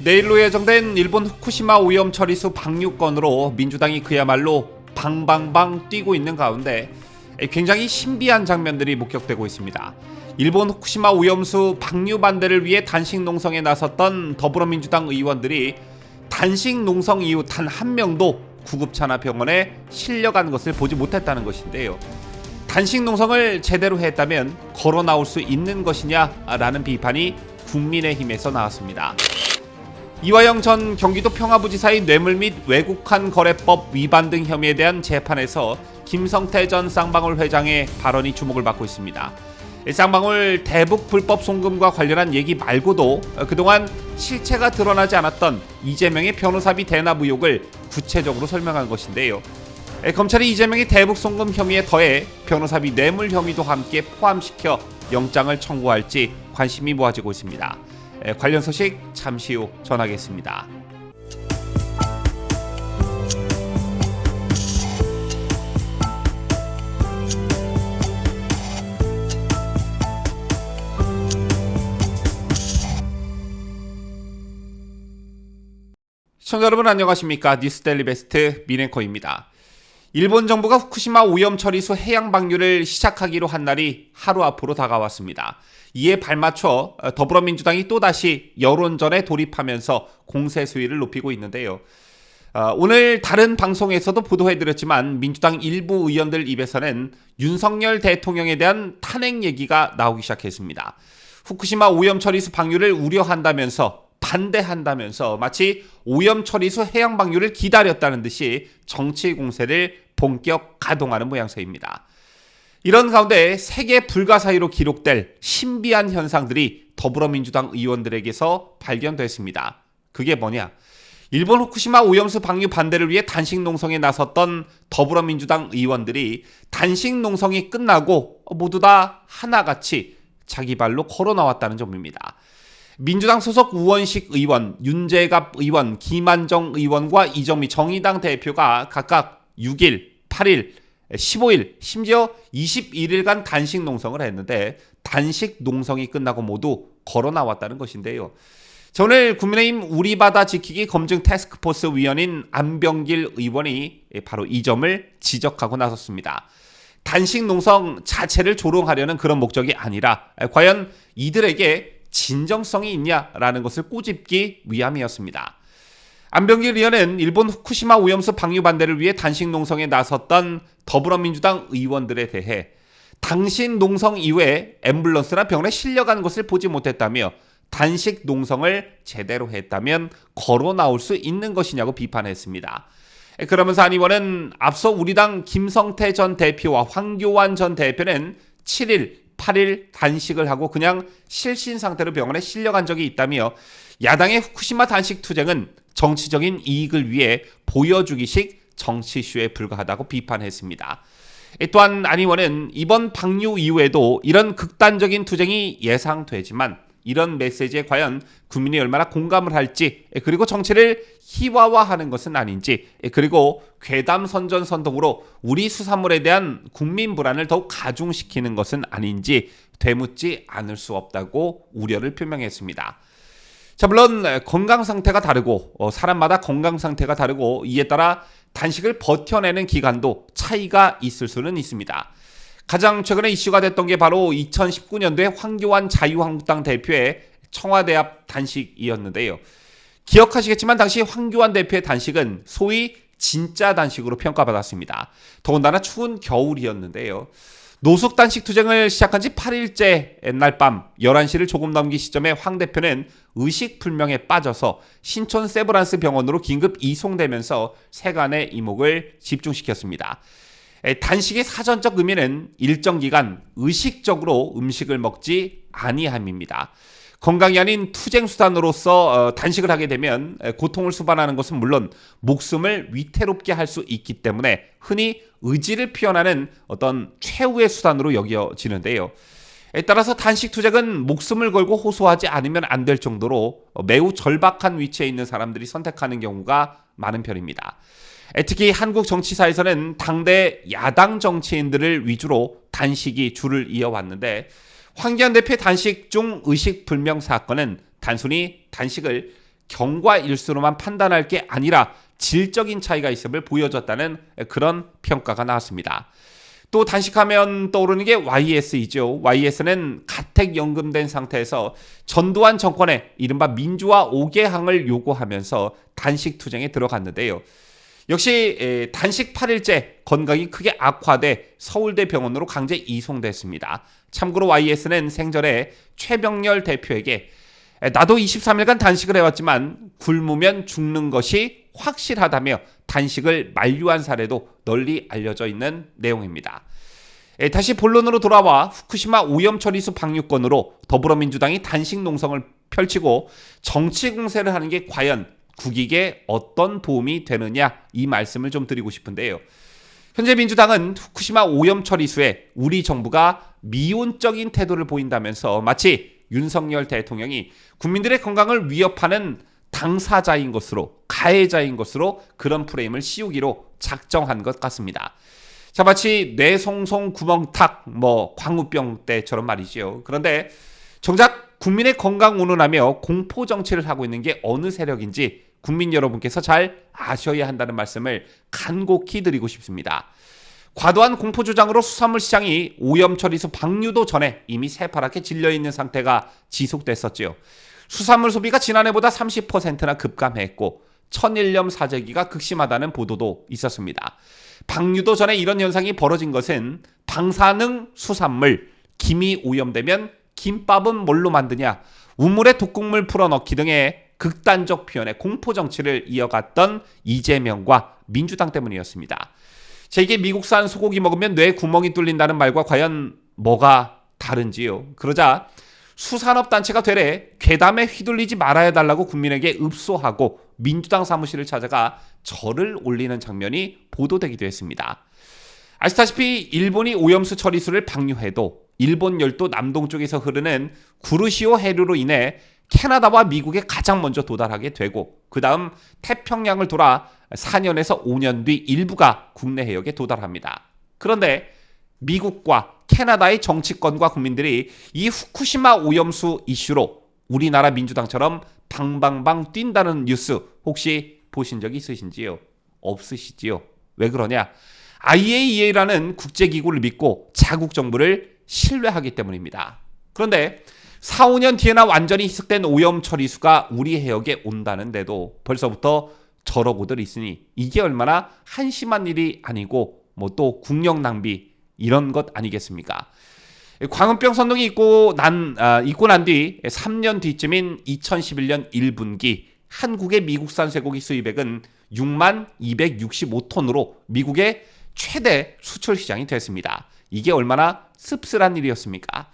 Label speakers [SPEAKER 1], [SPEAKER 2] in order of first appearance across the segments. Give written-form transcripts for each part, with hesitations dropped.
[SPEAKER 1] 내일로 예정된 일본 후쿠시마 오염 처리수 방류 건으로 민주당이 그야말로 방방방 뛰고 있는 가운데 굉장히 신비한 장면들이 목격되고 있습니다. 일본 후쿠시마 오염수 방류 반대를 위해 단식 농성에 나섰던 더불어민주당 의원들이 단식 농성 이후 단 한 명도 구급차나 병원에 실려간 것을 보지 못했다는 것인데요. 단식 농성을 제대로 했다면 걸어 나올 수 있는 것이냐라는 비판이 국민의힘에서 나왔습니다. 이화영 전 경기도 평화부지사의 뇌물 및 외국환 거래법 위반 등 혐의에 대한 재판에서 김성태 전 쌍방울 회장의 발언이 주목을 받고 있습니다. 쌍방울 대북 불법 송금과 관련한 얘기 말고도 그동안 실체가 드러나지 않았던 이재명의 변호사비 대납 의혹을 구체적으로 설명한 것인데요. 검찰이 이재명의 대북 송금 혐의에 더해 변호사비 뇌물 혐의도 함께 포함시켜 영장을 청구할지 관심이 모아지고 있습니다. 관련 소식 잠시 후 전하겠습니다. 시청자 여러분 안녕하십니까? 뉴스데일리 베스트 민앵커입니다. 일본 정부가 후쿠시마 오염 처리수 해양 방류를 시작하기로 한 날이 하루 앞으로 다가왔습니다. 이에 발맞춰 더불어민주당이 또다시 여론전에 돌입하면서 공세 수위를 높이고 있는데요. 오늘 다른 방송에서도 보도해드렸지만 민주당 일부 의원들 입에서는 윤석열 대통령에 대한 탄핵 얘기가 나오기 시작했습니다. 후쿠시마 오염 처리수 방류를 우려한다면서 반대한다면서 마치 오염 처리수 해양 방류를 기다렸다는 듯이 정치 공세를 본격 가동하는 모양새입니다. 이런 가운데 세계 불가사의로 기록될 신비한 현상들이 더불어민주당 의원들에게서 발견됐습니다. 그게 뭐냐? 일본 후쿠시마 오염수 방류 반대를 위해 단식 농성에 나섰던 더불어민주당 의원들이 단식 농성이 끝나고 모두 다 하나같이 자기 발로 걸어 나왔다는 점입니다. 민주당 소속 우원식 의원, 윤재갑 의원, 김한정 의원과 이정미 정의당 대표가 각각 6일, 8일, 15일, 심지어 21일간 단식 농성을 했는데 단식 농성이 끝나고 모두 걸어 나왔다는 것인데요. 오늘 국민의힘 우리바다 지키기 검증 태스크포스 위원인 안병길 의원이 바로 이 점을 지적하고 나섰습니다. 단식 농성 자체를 조롱하려는 그런 목적이 아니라 과연 이들에게 진정성이 있냐라는 것을 꼬집기 위함이었습니다. 안병길 의원은 일본 후쿠시마 오염수 방류 반대를 위해 단식 농성에 나섰던 더불어민주당 의원들에 대해 당신 농성 이후에 앰뷸런스나 병원에 실려간 것을 보지 못했다며 단식 농성을 제대로 했다면 걸어 나올 수 있는 것이냐고 비판했습니다. 그러면서 안 의원은 앞서 우리 당 김성태 전 대표와 황교안 전 대표는 7일, 8일 단식을 하고 그냥 실신 상태로 병원에 실려간 적이 있다며 야당의 후쿠시마 단식 투쟁은 정치적인 이익을 위해 보여주기식 정치쇼에 불과하다고 비판했습니다. 또한 안 의원은 이번 방류 이후에도 이런 극단적인 투쟁이 예상되지만 이런 메시지에 과연 국민이 얼마나 공감을 할지, 그리고 정치를 희화화하는 것은 아닌지, 그리고 괴담 선전선동으로 우리 수산물에 대한 국민 불안을 더욱 가중시키는 것은 아닌지 되묻지 않을 수 없다고 우려를 표명했습니다. 자, 물론 건강 상태가 다르고 사람마다 건강 상태가 다르고 이에 따라 단식을 버텨내는 기간도 차이가 있을 수는 있습니다. 가장 최근에 이슈가 됐던 게 바로 2019년도에 황교안 자유한국당 대표의 청와대 앞 단식이었는데요. 기억하시겠지만 당시 황교안 대표의 단식은 소위 진짜 단식으로 평가받았습니다. 더군다나 추운 겨울이었는데요. 노숙 단식 투쟁을 시작한 지 8일째 날 밤 11시를 조금 넘긴 시점에 황 대표는 의식불명에 빠져서 신촌 세브란스 병원으로 긴급 이송되면서 세간의 이목을 집중시켰습니다. 단식의 사전적 의미는 일정 기간 의식적으로 음식을 먹지 아니함입니다. 건강이 아닌 투쟁수단으로서 단식을 하게 되면 고통을 수반하는 것은 물론 목숨을 위태롭게 할 수 있기 때문에 흔히 의지를 표현하는 어떤 최후의 수단으로 여겨지는데요. 따라서 단식 투쟁은 목숨을 걸고 호소하지 않으면 안 될 정도로 매우 절박한 위치에 있는 사람들이 선택하는 경우가 많은 편입니다. 특히 한국 정치사에서는 당대 야당 정치인들을 위주로 단식이 줄을 이어왔는데 황교안 대표의 단식 중 의식불명 사건은 단순히 단식을 경과 일수로만 판단할 게 아니라 질적인 차이가 있음을 보여줬다는 그런 평가가 나왔습니다. 또 단식하면 떠오르는 게 YS이죠. YS는 가택연금된 상태에서 전두환 정권의 이른바 민주화 5개항을 요구하면서 단식 투쟁에 들어갔는데요. 역시 단식 8일째 건강이 크게 악화돼 서울대 병원으로 강제 이송됐습니다. 참고로 YS는 생전에 최병렬 대표에게 나도 23일간 단식을 해왔지만 굶으면 죽는 것이 확실하다며 단식을 만류한 사례도 널리 알려져 있는 내용입니다. 다시 본론으로 돌아와 후쿠시마 오염 처리수 방류권으로 더불어민주당이 단식 농성을 펼치고 정치 공세를 하는 게 과연 국익에 어떤 도움이 되느냐 이 말씀을 좀 드리고 싶은데요. 현재 민주당은 후쿠시마 오염 처리수에 우리 정부가 미온적인 태도를 보인다면서 마치 윤석열 대통령이 국민들의 건강을 위협하는 당사자인 것으로, 가해자인 것으로 그런 프레임을 씌우기로 작정한 것 같습니다. 자, 마치 뇌송송 구멍탁 광우병 때처럼 말이죠. 그런데 정작 국민의 건강 운운하며 공포 정치를 하고 있는 게 어느 세력인지 국민 여러분께서 잘 아셔야 한다는 말씀을 간곡히 드리고 싶습니다. 과도한 공포 주장으로 수산물 시장이 오염 처리수 방류도 전에 이미 새파랗게 질려있는 상태가 지속됐었지요. 수산물 소비가 지난해보다 30%나 급감했고 천일염 사재기가 극심하다는 보도도 있었습니다. 방류도 전에 이런 현상이 벌어진 것은 방사능 수산물, 김이 오염되면 김밥은 뭘로 만드냐, 우물에 독극물 풀어넣기 등의 극단적 표현의 공포 정치를 이어갔던 이재명과 민주당 때문이었습니다. 이게 미국산 소고기 먹으면 뇌 구멍이 뚫린다는 말과 과연 뭐가 다른지요. 그러자 수산업단체가 되레 괴담에 휘둘리지 말아야 달라고 국민에게 읍소하고 민주당 사무실을 찾아가 절을 올리는 장면이 보도되기도 했습니다. 아시다시피 일본이 오염수 처리수를 방류해도 일본 열도 남동쪽에서 흐르는 구르시오 해류로 인해 캐나다와 미국에 가장 먼저 도달하게 되고 그 다음 태평양을 돌아 4년에서 5년 뒤 일부가 국내 해역에 도달합니다. 그런데 미국과 캐나다의 정치권과 국민들이 이 후쿠시마 오염수 이슈로 우리나라 민주당처럼 방방방 뛴다는 뉴스 혹시 보신 적 있으신지요? 없으시지요? 왜 그러냐? IAEA라는 국제기구를 믿고 자국 정부를 신뢰하기 때문입니다. 그런데 4, 5년 뒤에나 완전히 희석된 오염 처리수가 우리 해역에 온다는데도 벌써부터 저러고들 있으니 이게 얼마나 한심한 일이 아니고 또 국력 낭비 이런 것 아니겠습니까? 광우병 선동이 있고 난 뒤 3년 뒤쯤인 2011년 1분기 한국의 미국산 쇠고기 수입액은 6만 265톤으로 미국의 최대 수출 시장이 됐습니다. 이게 얼마나 씁쓸한 일이었습니까?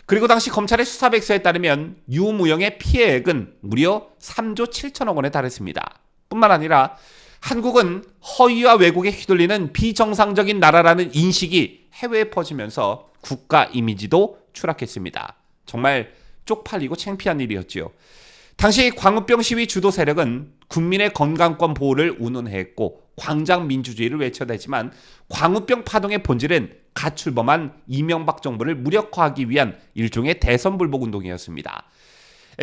[SPEAKER 1] 그리고 당시 검찰의 수사 백서에 따르면 유무영의 피해액은 무려 3조 7천억 원에 달했습니다. 뿐만 아니라 한국은 허위와 왜곡에 휘둘리는 비정상적인 나라라는 인식이 해외에 퍼지면서 국가 이미지도 추락했습니다. 정말 쪽팔리고 창피한 일이었지요. 당시 광우병 시위 주도 세력은 국민의 건강권 보호를 운운했고 광장 민주주의를 외쳐대지만 광우병 파동의 본질은 가출범한 이명박 정부를 무력화하기 위한 일종의 대선불복 운동이었습니다.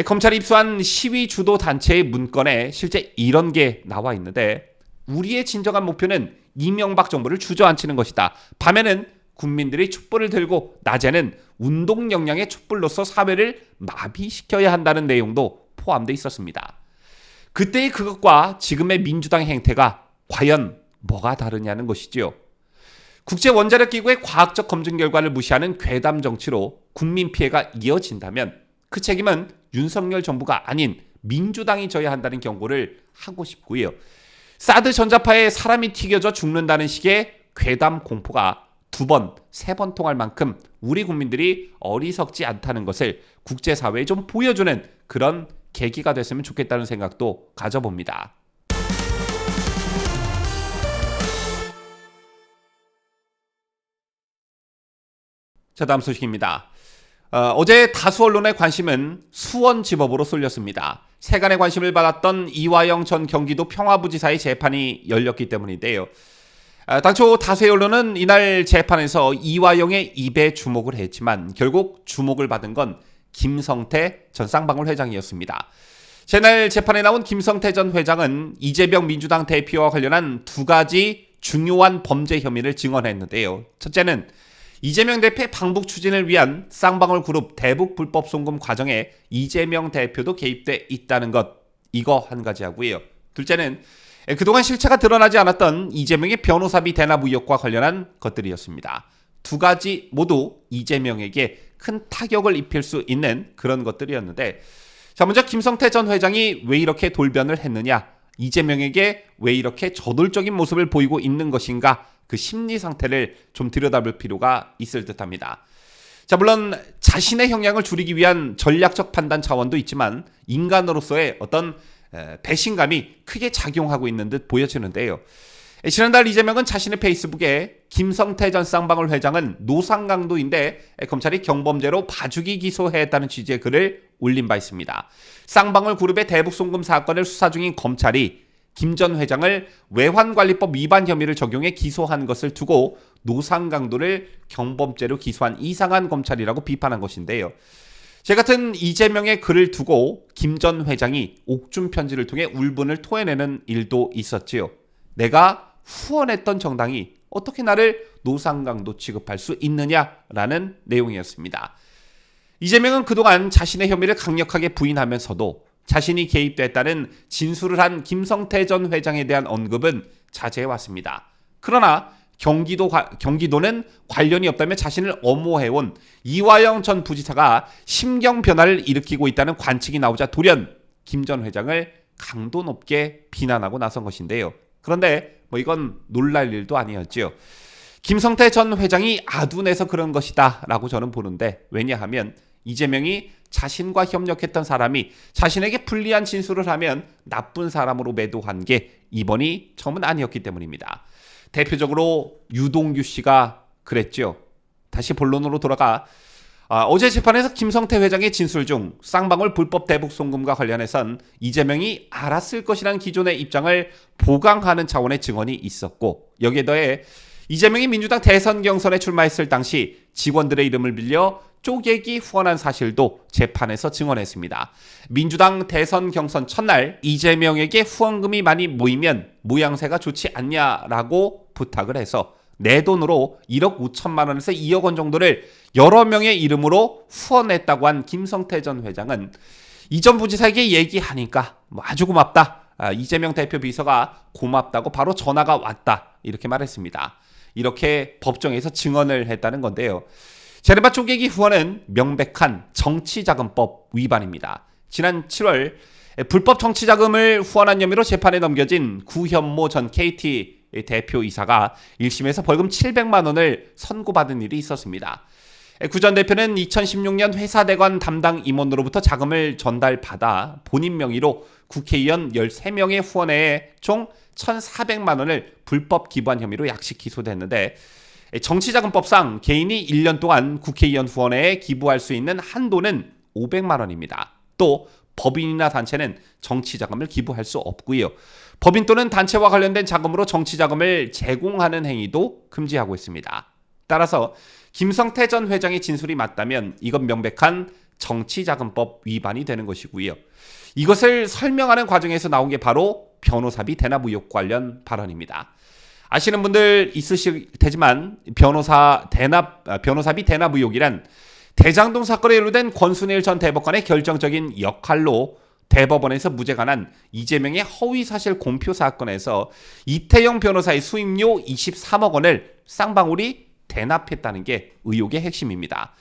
[SPEAKER 1] 검찰이 입수한 시위 주도 단체의 문건에 실제 이런 게 나와 있는데 우리의 진정한 목표는 이명박 정부를 주저앉히는 것이다. 밤에는 국민들이 촛불을 들고 낮에는 운동 역량의 촛불로서 사회를 마비시켜야 한다는 내용도 포함되어 있었습니다. 그때의 그것과 지금의 민주당의 행태가 과연 뭐가 다르냐는 것이지요. 국제원자력기구의 과학적 검증 결과를 무시하는 괴담 정치로 국민 피해가 이어진다면 그 책임은 윤석열 정부가 아닌 민주당이 져야 한다는 경고를 하고 싶고요. 사드 전자파에 사람이 튀겨져 죽는다는 식의 괴담 공포가 2번, 3번 통할 만큼 우리 국민들이 어리석지 않다는 것을 국제사회에 좀 보여주는 그런 계기가 됐으면 좋겠다는 생각도 가져봅니다. 자, 다음 소식입니다. 어제 다수 언론의 관심은 수원지법으로 쏠렸습니다. 세간의 관심을 받았던 이화영 전 경기도 평화부지사의 재판이 열렸기 때문인데요. 당초 다수의 언론은 이날 재판에서 이화영의 입에 주목을 했지만 결국 주목을 받은 건 김성태 전 쌍방울 회장이었습니다. 새날 재판에 나온 김성태 전 회장은 이재명 민주당 대표와 관련한 두 가지 중요한 범죄 혐의를 증언했는데요. 첫째는 이재명 대표의 방북 추진을 위한 쌍방울 그룹 대북 불법 송금 과정에 이재명 대표도 개입돼 있다는 것, 이거 한 가지 하고요. 둘째는 그동안 실체가 드러나지 않았던 이재명의 변호사비 대납 의혹과 관련한 것들이었습니다. 두 가지 모두 이재명에게 큰 타격을 입힐 수 있는 그런 것들이었는데, 자, 먼저 김성태 전 회장이 왜 이렇게 돌변을 했느냐, 이재명에게 왜 이렇게 저돌적인 모습을 보이고 있는 것인가, 그 심리 상태를 좀 들여다볼 필요가 있을 듯합니다. 자, 물론 자신의 형량을 줄이기 위한 전략적 판단 차원도 있지만 인간으로서의 어떤 배신감이 크게 작용하고 있는 듯 보여지는데요. 지난달 이재명은 자신의 페이스북에 김성태 전 쌍방울 회장은 노상강도인데 검찰이 경범죄로 봐주기 기소했다는 취지의 글을 올린 바 있습니다. 쌍방울 그룹의 대북 송금 사건을 수사 중인 검찰이 김 전 회장을 외환관리법 위반 혐의를 적용해 기소한 것을 두고 노상강도를 경범죄로 기소한 이상한 검찰이라고 비판한 것인데요. 제 같은 이재명의 글을 두고 김 전 회장이 옥중 편지를 통해 울분을 토해내는 일도 있었지요. 내가 후원했던 정당이 어떻게 나를 노상강도 취급할 수 있느냐라는 내용이었습니다. 이재명은 그동안 자신의 혐의를 강력하게 부인하면서도 자신이 개입됐다는 진술을 한 김성태 전 회장에 대한 언급은 자제해왔습니다. 그러나 경기도는 관련이 없다며 자신을 엄호해온 이화영 전 부지사가 심경 변화를 일으키고 있다는 관측이 나오자 돌연 김 전 회장을 강도 높게 비난하고 나선 것인데요. 그런데 이건 놀랄 일도 아니었지요. 김성태 전 회장이 아둔해서 그런 것이다 라고 저는 보는데, 왜냐하면 이재명이 자신과 협력했던 사람이 자신에게 불리한 진술을 하면 나쁜 사람으로 매도한 게 이번이 처음은 아니었기 때문입니다. 대표적으로 유동규 씨가 그랬죠. 다시 본론으로 돌아가 어제 재판에서 김성태 회장의 진술 중 쌍방울 불법 대북 송금과 관련해선 이재명이 알았을 것이라는 기존의 입장을 보강하는 차원의 증언이 있었고, 여기에 더해 이재명이 민주당 대선 경선에 출마했을 당시 직원들의 이름을 빌려 쪼개기 후원한 사실도 재판에서 증언했습니다. 민주당 대선 경선 첫날 이재명에게 후원금이 많이 모이면 모양새가 좋지 않냐라고 부탁을 해서 내 돈으로 1억 5천만 원에서 2억 원 정도를 여러 명의 이름으로 후원했다고 한 김성태 전 회장은 이전 부지사에게 얘기하니까 아주 고맙다. 이재명 대표 비서가 고맙다고 바로 전화가 왔다. 이렇게 말했습니다. 이렇게 법정에서 증언을 했다는 건데요. 자르바 쪼개기 후원은 명백한 정치자금법 위반입니다. 지난 7월 불법 정치자금을 후원한 혐의로 재판에 넘겨진 구현모 전 KT 대표이사가 1심에서 벌금 700만 원을 선고받은 일이 있었습니다. 구 전 대표는 2016년 회사대관 담당 임원으로부터 자금을 전달받아 본인 명의로 국회의원 13명의 후원회에 총 1,400만 원을 불법 기부한 혐의로 약식 기소됐는데, 정치자금법상 개인이 1년 동안 국회의원 후원회에 기부할 수 있는 한도는 500만 원입니다. 또 법인이나 단체는 정치자금을 기부할 수 없고요. 법인 또는 단체와 관련된 자금으로 정치자금을 제공하는 행위도 금지하고 있습니다. 따라서 김성태 전 회장의 진술이 맞다면 이건 명백한 정치자금법 위반이 되는 것이고요. 이것을 설명하는 과정에서 나온 게 바로 변호사비 대납 의혹 관련 발언입니다. 아시는 분들 있으실 테지만 변호사비 대납 의혹이란 대장동 사건에 연루된 권순일 전 대법관의 결정적인 역할로 대법원에서 무죄가 난 이재명의 허위사실 공표 사건에서 이태영 변호사의 수임료 23억 원을 쌍방울이 대납했다는 게 의혹의 핵심입니다.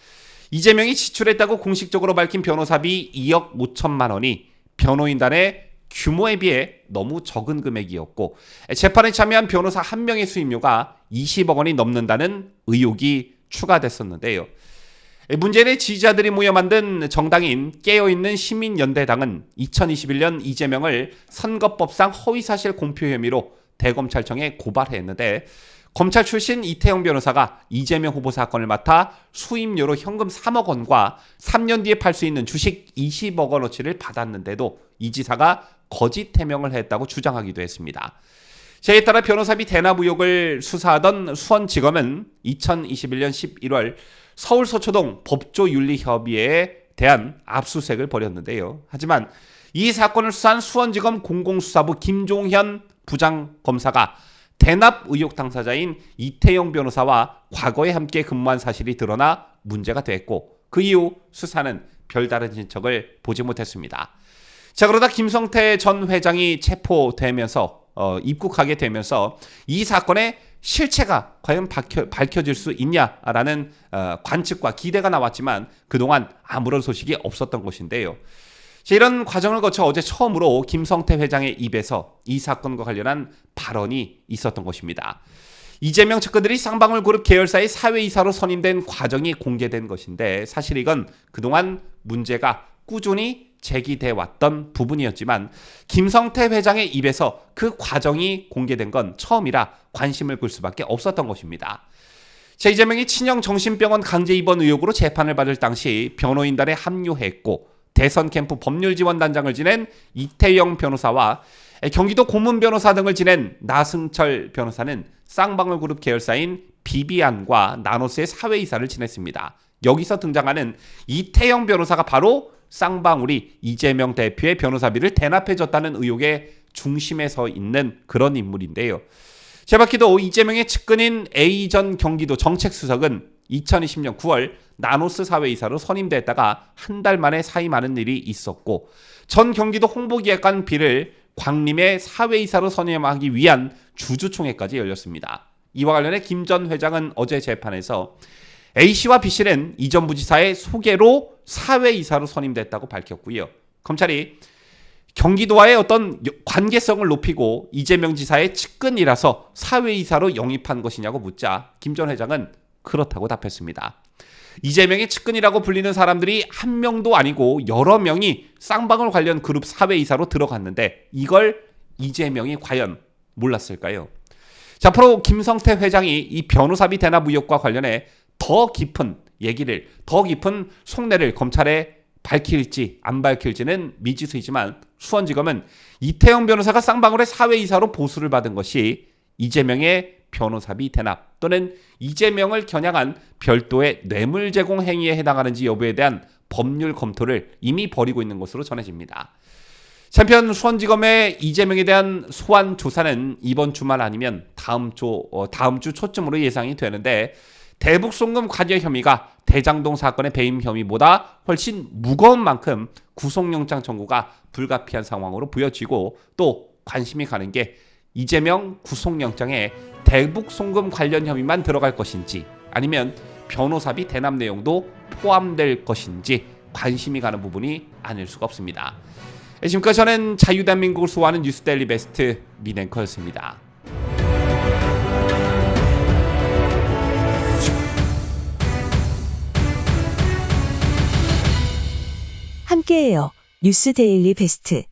[SPEAKER 1] 이재명이 지출했다고 공식적으로 밝힌 변호사비 2억 5천만 원이 변호인단의 규모에 비해 너무 적은 금액이었고, 재판에 참여한 변호사 한 명의 수임료가 20억 원이 넘는다는 의혹이 추가됐었는데요. 문재인의 지지자들이 모여 만든 정당인 깨어있는 시민연대당은 2021년 이재명을 선거법상 허위사실 공표 혐의로 대검찰청에 고발했는데, 검찰 출신 이태영 변호사가 이재명 후보 사건을 맡아 수임료로 현금 3억 원과 3년 뒤에 팔 수 있는 주식 20억 원어치를 받았는데도 이 지사가 거짓 해명을 했다고 주장하기도 했습니다. 이에 따라 변호사비 대납 의혹을 수사하던 수원지검은 2021년 11월 서울 서초동 법조윤리협의회에 대한 압수수색을 벌였는데요. 하지만 이 사건을 수사한 수원지검 공공수사부 김종현 부장검사가 대납 의혹 당사자인 이태영 변호사와 과거에 함께 근무한 사실이 드러나 문제가 됐고, 그 이후 수사는 별다른 진척을 보지 못했습니다. 자, 그러다 김성태 전 회장이 체포되면서 입국하게 되면서 이 사건의 실체가 과연 밝혀질 수 있냐라는 관측과 기대가 나왔지만 그동안 아무런 소식이 없었던 것인데요. 자, 이런 과정을 거쳐 어제 처음으로 김성태 회장의 입에서 이 사건과 관련한 발언이 있었던 것입니다. 이재명 측근들이 쌍방울그룹 계열사의 사회이사로 선임된 과정이 공개된 것인데, 사실 이건 그동안 문제가 꾸준히 제기돼 왔던 부분이었지만 김성태 회장의 입에서 그 과정이 공개된 건 처음이라 관심을 끌 수밖에 없었던 것입니다. 이재명이 친형 정신병원 강제 입원 의혹으로 재판을 받을 당시 변호인단에 합류했고, 대선 캠프 법률지원단장을 지낸 이태영 변호사와 경기도 고문 변호사 등을 지낸 나승철 변호사는 쌍방울그룹 계열사인 비비안과 나노스의 사회이사를 지냈습니다. 여기서 등장하는 이태영 변호사가 바로 쌍방울이 이재명 대표의 변호사비를 대납해줬다는 의혹의 중심에 서 있는 그런 인물인데요. 제바퀴도 이재명의 측근인 A 전 경기도 정책수석은 2020년 9월 나노스 사회이사로 선임됐다가 한 달 만에 사임하는 일이 있었고, 전 경기도 홍보기획관 B를 광림의 사회이사로 선임하기 위한 주주총회까지 열렸습니다. 이와 관련해 김 전 회장은 어제 재판에서 A씨와 B씨는 이전 부지사의 소개로 사회이사로 선임됐다고 밝혔고요. 검찰이 경기도와의 어떤 관계성을 높이고 이재명 지사의 측근이라서 사회이사로 영입한 것이냐고 묻자 김 전 회장은 그렇다고 답했습니다. 이재명의 측근이라고 불리는 사람들이 한 명도 아니고 여러 명이 쌍방울 관련 그룹 사회이사로 들어갔는데 이걸 이재명이 과연 몰랐을까요? 자, 앞으로 김성태 회장이 이 변호사비 대납 의혹과 관련해 더 깊은 얘기를, 더 깊은 속내를 검찰에 밝힐지 안 밝힐지는 미지수이지만 수원지검은 이태영 변호사가 쌍방울의 사회이사로 보수를 받은 것이 이재명의 변호사비 대납 또는 이재명을 겨냥한 별도의 뇌물 제공 행위에 해당하는지 여부에 대한 법률 검토를 이미 벌이고 있는 것으로 전해집니다. 한편 수원지검의 이재명에 대한 소환 조사는 이번 주말 아니면 다음 주 초쯤으로 예상이 되는데, 대북 송금 관여 혐의가 대장동 사건의 배임 혐의보다 훨씬 무거운 만큼 구속영장 청구가 불가피한 상황으로 보여지고, 또 관심이 가는 게 이재명 구속영장에 대북 송금 관련 혐의만 들어갈 것인지 아니면 변호사비 대납 내용도 포함될 것인지 관심이 가는 부분이 아닐 수가 없습니다. 지금까지 저는 자유대한민국을 수호하는 뉴스데일리 베스트 민앵커였습니다.
[SPEAKER 2] 함께해요. 뉴스데일리 베스트.